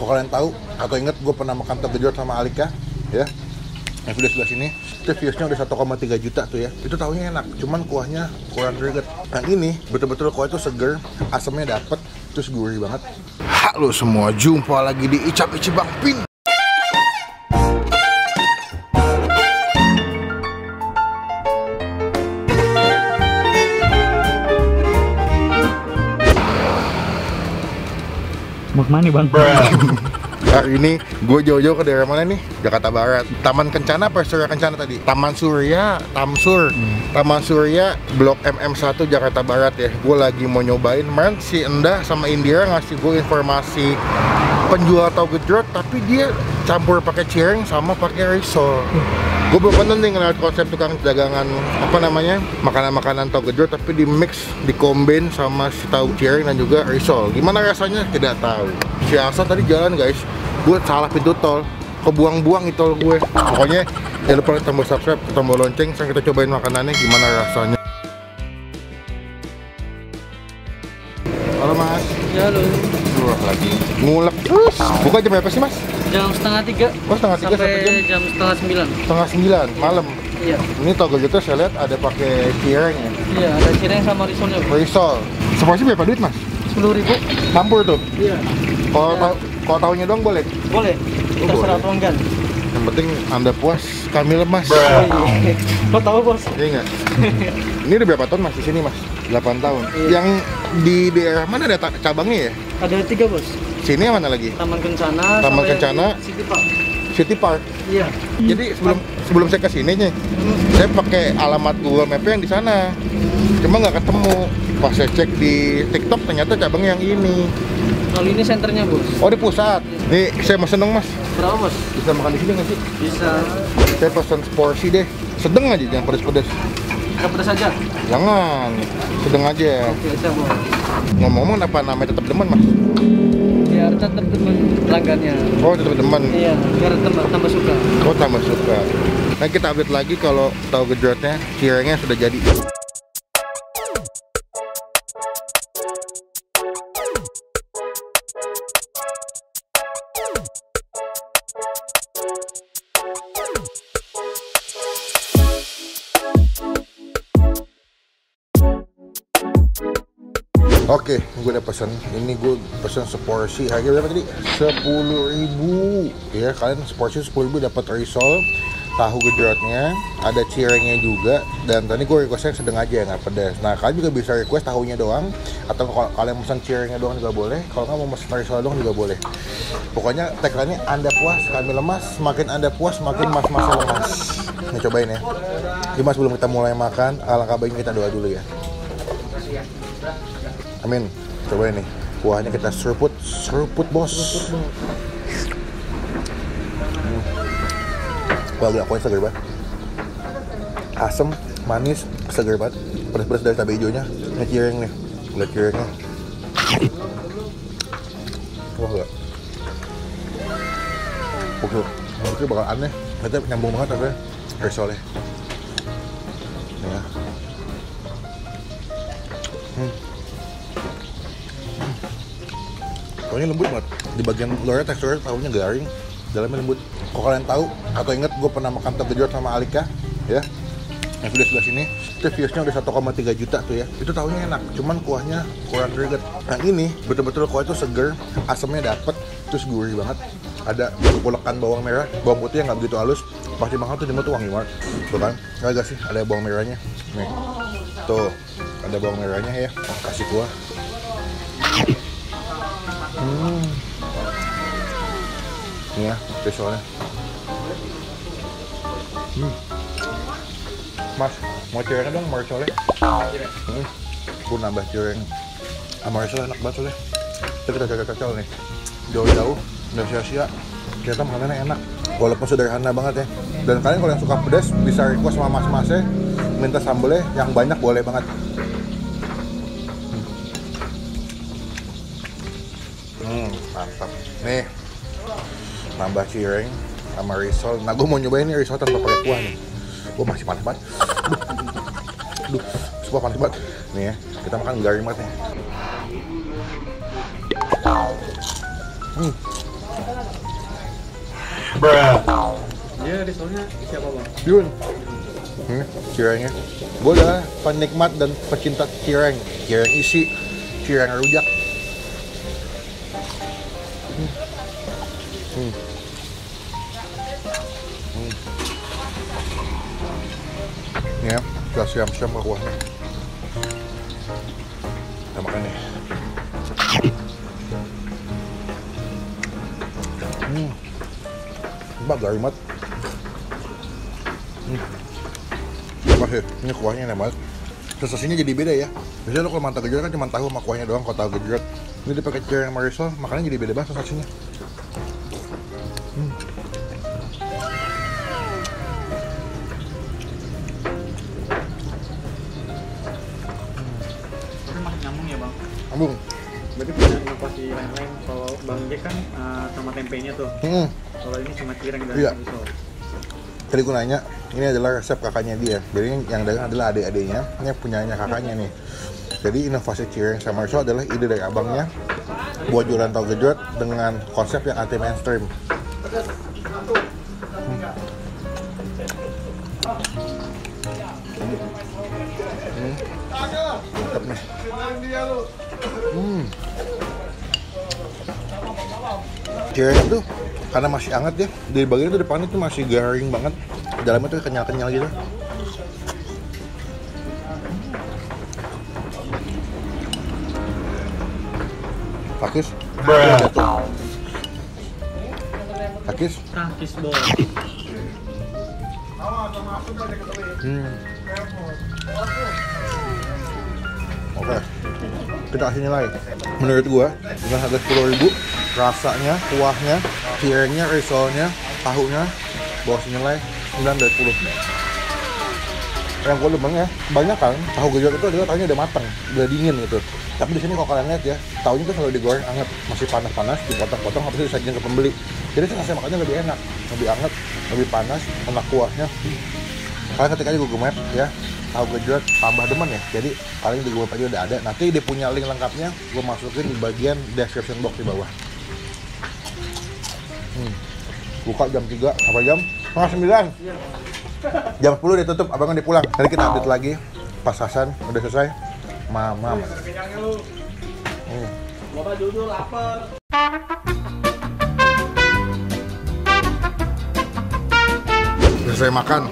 Kalau kalian tahu atau inget, gue pernah makan tergejot sama Alika, ya. Yang video sebelah sini, itu viewsnya udah 1,3 juta tuh ya. Itu tahunya enak, cuman kuahnya kurang greget. Yang ini betul-betul kuah itu seger, asamnya dapet, terus gurih banget. Halo semua, jumpa lagi di Icap-Icip Bang Pin. Mau kemana Bang? Hari ini gue jauh-jauh ke daerah mana nih? Jakarta Barat. Taman Kencana apa Surya Kencana tadi? Taman Surya, Tamsur. Taman Surya, Blok MM1 Jakarta Barat ya. Gue lagi mau nyobain. Kemarin si Endah sama Indira ngasih gue informasi penjual tahu gejrot, tapi dia campur pakai cireng sama pakai risol. Gue belum pernah nih kenal konsep tukang dagangan apa namanya, makanan-makanan tahu gejrot tapi di mix, di combine sama si tahu cireng dan juga risol. Gimana rasanya? Tidak tahu. Si Asa tadi jalan guys, gue salah pintu tol, kebuang-buang itu tol gue. Pokoknya jangan lupa tombol subscribe, tombol lonceng, sekarang kita cobain makanannya gimana rasanya. Halo Mas. Ya halo. Lagi ngulek terus. Buka jam berapa sih Mas? Jam setengah 3. Oh setengah 3 sampai jam setengah 9. Setengah 9 malam. Iya. Ini togo gitu saya lihat ada pakai cireng ya. Iya, ada cireng sama risolnya. Risol. Seporsi berapa duit Mas? 10.000. Campur tuh. Iya. Kalau tahunya doang boleh? Boleh. Terserah pelanggan. Yang penting Anda puas, kami lemas. Oh, iya. Lo tahu bos? Iya nggak? Ini udah berapa tahun Mas di sini Mas? 8 tahun. Iya. Yang di daerah mana ada cabangnya ya? Ada 3 bos. Sini yang mana lagi? Taman Kencana. Taman Kencana. City Park. City Park. Iya. Jadi sebelum saya kesini nih, saya pakai alamat Google Map yang di sana. Cuma nggak ketemu. Pas saya cek di TikTok ternyata cabangnya yang ini. Kalau ini senternya bos. Oh di pusat. Nih saya mau seneng Mas. Berapa bos? Bisa makan di sini nggak sih? Bisa. Saya pesan seporsi deh. Sedang aja, jangan pedes-pedes. Nggak pedas aja. Jangan, sedang aja. Oke, siap bos. Ngomong-ngomong apa namanya tetap demen Mas? Biar tetap teman pelanggannya. Oh tetap demen. Iya, biar tambah suka. Oh tambah suka. Nah kita update lagi kalau tahu gejrotnya, cirengnya sudah jadi. Oke, gue udah pesen. Ini gue pesen seporsi. Harga berapa tadi? 10.000. Ya, kalian seporsi 10.000 dapat risol, tahu gejrotnya, ada cirengnya juga. Dan tadi gue requestnya sedang aja, nggak pedas. Nah, kalian juga bisa request tahunya doang, atau kalau kalian pesan cirengnya doang juga boleh. Kalau nggak mau pesan risol doang juga boleh. Pokoknya tagline-nya Anda puas, kami lemas. Semakin Anda puas, semakin mas-masnya lemas. Nih cobain ya. Cuma sebelum kita mulai makan, alangkah baiknya kita doa dulu ya. Amin. Coba ini. Kuahnya kita seruput bos. Wah, udah kuahnya seger banget. Asem, manis, seger banget. Pedas-pedas dari cabai hijaunya. Ini cireng nih. Lihat cirengnya. Wah, enggak. Oke, bakal aneh. Nanti nyambung banget tapi risolnya. Ya. Pokoknya lembut banget. Di bagian luarnya teksturnya tahunya garing, dalamnya lembut. Kalau kalian tahu atau inget, gue pernah makan tergejrot sama Alika, ya. Yang video sebelah sini, itu viewsnya udah 1,3 juta tuh ya. Itu tahunya enak, cuman kuahnya kurang greget. Yang ini betul-betul kuah itu seger, asamnya dapet, terus gurih banget. Ada ulekan bawang merah, bawang putih yang nggak begitu halus. Pasti makan tuh di mulut tuh wangi banget. Tuh kan, nggak sih? Ada bawang merahnya. Nih, tuh ada bawang merahnya ya. Kasih kuah. Ini ya, risolnya. Mas, mau cirengnya dong, mau risolnya? Gue nambah cireng sama risol enak banget soalnya. Itu kita cocok-cocok nih. Jauh-jauh, udah sia-sia. Ternyata makanannya enak. Walaupun sederhana banget ya. Dan kalian kalau yang suka pedas, bisa request sama mas-masnya. Minta sambelnya yang banyak boleh banget. Mantap. Nih, nambah cireng sama risol. Nah, gue mau nyobain nih risol tanpa pakai kuah nih. Gue masih panas banget. Aduh, semua panas banget. Nih ya, kita makan garing banget nih. Dia risolnya siapa bang? Yun. Cirengnya. Gue adalah penikmat dan pecinta cireng. Cireng isi, cireng rujak. Ini ya, kita siam-siam ke kuahnya. Kita makan nih. Mbak garing banget. Masih, ini kuahnya enak banget. Sensasinya jadi beda ya. Biasanya lo kalau mantap gejrot kan cuma tahu sama kuahnya doang. Kalau tahu gejrot, ini dipakai cireng sama risol, makannya jadi beda banget sensasinya. Tapi masih nyambung ya bang? Ambung. Berarti punya inovasi lain-lain. Kalau Bang Jack kan sama tempenya tuh. Kalau ini cuma cireng dan Iya. risol. Tadi gue nanya, ini adalah resep kakaknya dia. Jadi yang dagang adalah adik-adiknya, ini punyanya kakaknya nih. Jadi inovasi cireng sama risol adalah ide dari abangnya buat jualan tahu gejrot dengan konsep yang anti mainstream. Mantap nih. Cireng itu karena masih hangat ya, di bagian itu depannya tuh masih garing banget, dalamnya tuh kenyal-kenyal gitu. Takis, takis. Takis bol. Oke, kita kasih nilai. Menurut gua dengan harga 10.000, rasanya, kuahnya, cirengnya, risolnya, tahunya, gua kasih nilai 9 dari 10. Yang gua demen ya, banyak kan tahu gejrot itu adalah tahunya udah matang, udah dingin gitu. Tapi di sini kalau kalian lihat ya, tahunya tuh selalu digoreng hangat, masih panas-panas, dipotong-potong, habis itu disajikan ke pembeli. Jadi rasanya makannya lebih enak, lebih hangat, lebih panas, enak kuahnya. Kalian ketik aja Google Maps ya, tahu gejrot tambah demen ya. Jadi kalian di Google Maps aja udah ada. Nanti dia punya link lengkapnya, gue masukin di bagian description box di bawah. Buka jam 3 sampai jam 9. Jam 10 dia tutup, abangnya dia pulang. Nanti kita update lagi pas Hasan udah selesai. Mamam. Bapak jujur lapar. Selesai makan,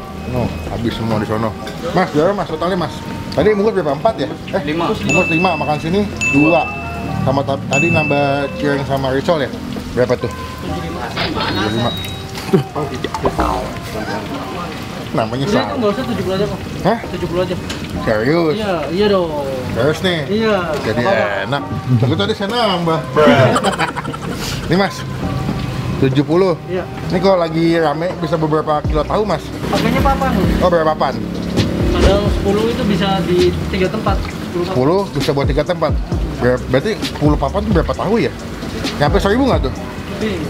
habis semua di sono. Mas, berapa mas totalnya mas? Tadi bungkus berapa? 4 ya? 5. Bungkus 5, makan sini 2. Sama tadi nambah cireng sama risol ya? Berapa tuh? 75. Namanya Udah itu sama. nggak usah 70 aja bang. Hah? 70 aja. Serius? Iya, iya dong. Serius nih? Iya. Jadi Apa-apa. enak. Aku tadi saya nambah. Ini mas, 70. Iya. Ini kalau lagi rame bisa beberapa kilo tahu mas? Harganya papan. Oh berapa papan? Kadang 10 itu bisa di 3 tempat. 10 papan. 10 bisa buat 3 tempat. Berarti 10 papan itu berapa tahu ya? Nyampe 1.000 nggak tuh?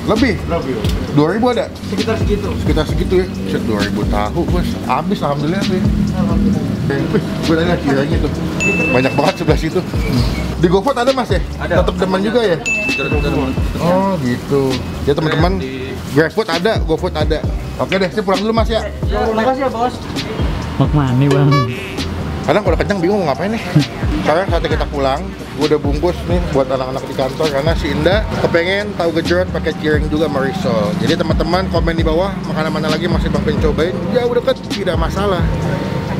Lebih. Lebih? 2.000 ada? Sekitar segitu. Sekitar segitu ya? Set 2.000 tahu bos. Habis alhamdulillah tuh ya. Gue tadi lihat kiranya tuh. Banyak banget sebelah situ. Di GoFood ada mas ya? Ada. Tetap demen juga ya? Oh gitu. Ya teman-teman, GrabFood ada, GoFood ada. Oke deh, saya pulang dulu mas ya. Ya, makasih ya bos. Mau kemana nih bang? Kadang kalau kencang bingung mau ngapain nih. Sekarang saatnya kita pulang. Gue udah bungkus nih buat anak-anak di kantor karena si Indah kepengen tahu gejrot pakai cireng juga sama risol. Jadi teman-teman komen di bawah makanan mana lagi masih Bang pengen cobain. Jauh deket tidak masalah.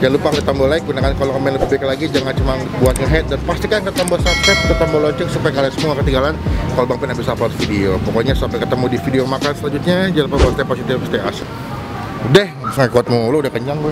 Jangan lupa klik tombol like, gunakan kolom komen lebih baik lagi. Jangan cuma buat nge-head dan pastikan ke tombol subscribe, ke tombol lonceng supaya kalian semua ketinggalan kalau Bang Pen bisa upload video. Pokoknya sampai ketemu di video makan selanjutnya. Jangan lupa buat stay positif, stay asik. Udah, saya kuat mulu, udah kenyang gue.